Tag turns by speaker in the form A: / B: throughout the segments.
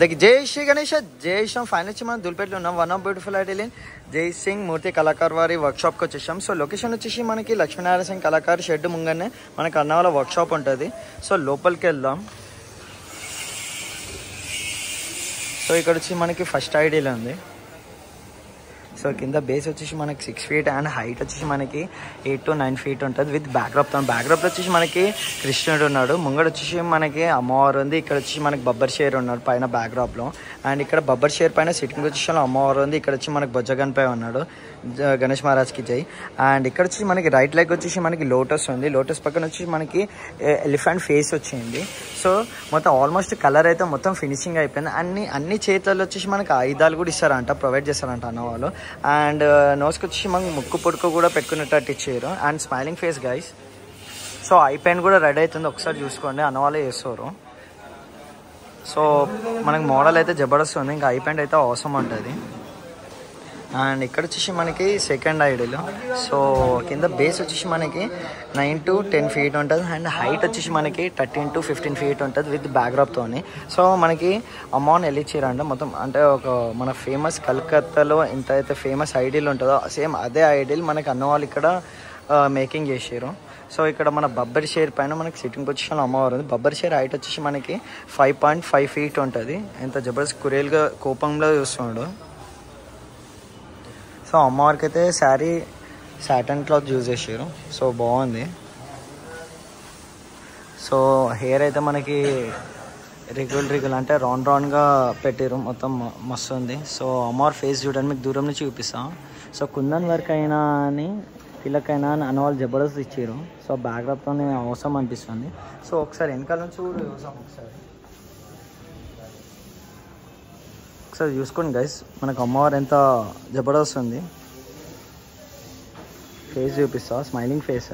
A: జై శ్రీ గణేష్ జై శ్రీరామ్. ఫైనల్ వచ్చి మనం దుల్పేటలో ఉన్నాం. One of beautiful ideal in జై సింగ్ మూర్తి కళాకార్ వారి వర్క్షాప్కి వచ్చేసాం. సో లొకేషన్ వచ్చేసి మనకి లక్ష్మీనారాయణ సింగ్ కళాకార్ షెడ్ ముంగనే మనకి అన్నవాళ్ళ వర్క్షాప్ ఉంటుంది. సో లోపలికి వెళ్దాం. సో ఇక్కడ వచ్చి మనకి ఫస్ట్ ఐడియల్ ఉంది. సో కింద బేస్ వచ్చేసి మనకి 6 feet అండ్ హైట్ వచ్చేసి మనకి 8 to 9 feet ఉంటుంది విత్ బ్యాక్డ్రాప్. బ్యాక్డ్రాప్లో వచ్చేసి మనకి కృష్ణుడు ఉన్నాడు. ముంగడు వచ్చేసి మనకి అమ్మవారు ఉంది. ఇక్కడ వచ్చి మనకి బబ్బర్ షేర్ ఉన్నాడు పైన బ్యాక్డ్రాప్లో. అండ్ ఇక్కడ బబ్బర్ షేర్ పైన సిట్టింగ్ పొజిషన్లో అమ్మవారు ఉంది. ఇక్కడ వచ్చి మనకి బొజ్జగన్పై ఉన్నాడు గణేష్ మహారాజ్కి జై. అండ్ ఇక్కడ వచ్చి మనకి రైట్ లెగ్ వచ్చేసి మనకి లోటస్ ఉంది. లోటస్ పక్కన వచ్చేసి మనకి ఎలిఫెంట్ ఫేస్ వచ్చింది. సో మొత్తం ఆల్మోస్ట్ కలర్ అయితే మొత్తం ఫినిషింగ్ అయిపోయింది. అన్ని చేతుల్లో వచ్చేసి మనకి ఆయుధాలు కూడా ఇస్తారంట, ప్రొవైడ్ చేస్తారంట అన్నవాళ్ళు. అండ్ నోస్కి వచ్చి మనకి ముక్కు పొడుకు కూడా పెట్టుకునేటట్టు ఇచ్చారు. And smiling face guys. So I paint కూడా రెడీ అవుతుంది, ఒకసారి చూసుకోండి, అన్నవాళ్ళే చేస్తారు. సో మనకి మోడల్ అయితే జబర్దస్త్ ఉంది. ఇంకా ఐ పెయింట్ అయితే అవసరం ఉంటుంది. అండ్ ఇక్కడ వచ్చేసి మనకి సెకండ్ ఐడియల్. సో కింద బేస్ వచ్చేసి మనకి 9 to 10 feet ఉంటుంది. అండ్ హైట్ వచ్చేసి మనకి 13 to 15 feet ఉంటుంది విత్ బ్యాక్డ్రాప్తోని. సో మనకి అమౌంట్ వెళ్ళిచ్చారంట మొత్తం. అంటే ఒక మన ఫేమస్ కలకత్తాలో ఎంత అయితే ఫేమస్ ఐడియల్ ఉంటుందో సేమ్ అదే ఐడియల్ మనకి అన్నవాళ్ళు ఇక్కడ మేకింగ్ చేసారు. సో ఇక్కడ మన బబ్బర్ షేర్ పైన మనకి సిట్టింగ్ పొజిషన్లో అమ్మవారు ఉంది. బబ్బర్ షేర్ హైట్ వచ్చేసి మనకి 5.5 feet ఉంటుంది. ఎంత జబర్దస్త్ కురేల్గా కోపంలో చూస్తున్నాడు. సో అమ్మవారికి అయితే శారీ సాటన్ క్లాత్ యూజ్ చేసారు. సో బాగుంది. సో హెయిర్ అయితే మనకి రిగుల్ అంటే రౌండ్గా పెట్టారు, మొత్తం మస్తు ఉంది. సో అమ్మవారి ఫేస్ చూడండి, మీకు దూరం నుంచి చూపిస్తాం. సో కుందన్ వర్క్ అయినా అని పిల్లకైనా అని అన్నవాళ్ళు జబర్దస్త్ ఇచ్చారు. సో బ్యాక్డ్రాప్తోనే అవసరం అనిపిస్తుంది. సో ఒకసారి వెనకాల నుంచి కూడా చూసాం, ఒకసారి చూసుకోండి గైస్. మనకు అమ్మవారు ఎంత జబర్దస్త్ ఉంది. ఫేస్ చూపిస్తా, స్మైలింగ్ ఫేస్.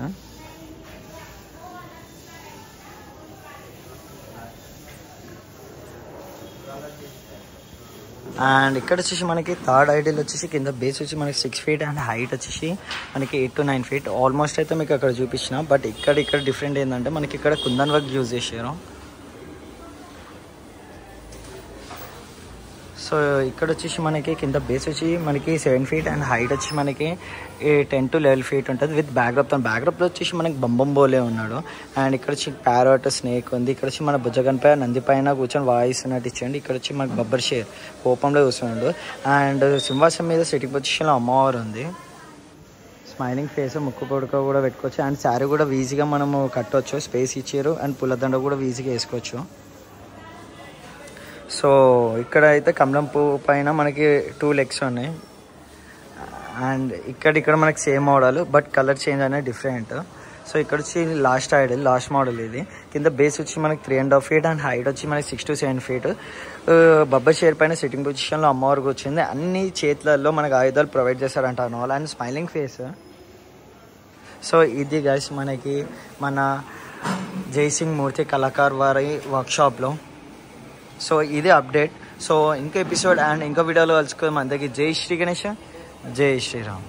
A: అండ్ ఇక్కడ వచ్చేసి మనకి థర్డ్ ఐడియల్ వచ్చేసి కింద బేస్ వచ్చి మనకి 6 feet అండ్ హైట్ వచ్చేసి మనకి 8 to 9 feet ఆల్మోస్ట్ అయితే మీకు అక్కడ చూపించిన. బట్ ఇక్కడ డిఫరెంట్ ఏంటంటే మనకి ఇక్కడ కుందన్ వర్క్ యూజ్ చేసారు. సో ఇక్కడ వచ్చేసి మనకి కింద బేస్ వచ్చి మనకి 7 feet అండ్ హైట్ వచ్చి మనకి 10 to 11 feet ఉంటుంది విత్ బ్యాక్డ్రాప్లో వచ్చేసి మనకి బంబం బోలే ఉన్నాడు. అండ్ ఇక్కడ వచ్చి ప్యారట్ స్నేక్ ఉంది. ఇక్కడ వచ్చి మన భుజగన్పై నంది పైన కూర్చొని వాయిస్తున్నట్టు ఇచ్చండి. ఇక్కడ వచ్చి మనకి బబ్బర్ షేర్ కోపంలో కూర్చున్నాడు. అండ్ సింహాసం మీద సిట్టింగ్ పొజిషన్లో అమ్మవారు ఉంది. స్మైలింగ్ ఫేస్, ముక్కు పొడుక కూడా పెట్టుకోవచ్చు. అండ్ శారీ కూడా ఈజీగా మనము కట్టవచ్చు, స్పేస్ ఇచ్చారు. అండ్ పుల్లదండ కూడా ఈజీగా వేసుకోవచ్చు. సో ఇక్కడ అయితే కమలం పువ్వు పైన మనకి 2 legs ఉన్నాయి. అండ్ ఇక్కడ మనకి same model but colour change అనేది డిఫరెంట్. సో ఇక్కడ వచ్చి లాస్ట్ మోడల్ ఇది. కింద బేస్ వచ్చి మనకి 3.5 feet అండ్ హైట్ వచ్చి మనకి 6 to 7 feet. బబ్బర్ షేర్ పైన సిట్టింగ్ పొజిషన్లో అమ్మవారికి వచ్చింది. అన్ని చేతులలో మనకి ఆయుధాలు ప్రొవైడ్ చేస్తారంట అన్నవాళ్ళు. And smiling face. సో ఇది గైస్ మనకి మన జై సింగ్ మూర్తి కళాకార్ వారి వర్క్షాప్లో. సో ఇది అప్డేట్. సో ఇంకో ఎపిసోడ్ అండ్ ఇంకో వీడియోలో కలుసుకుందాం. అందరికీ జై శ్రీ గణేష్, జై శ్రీరామ్.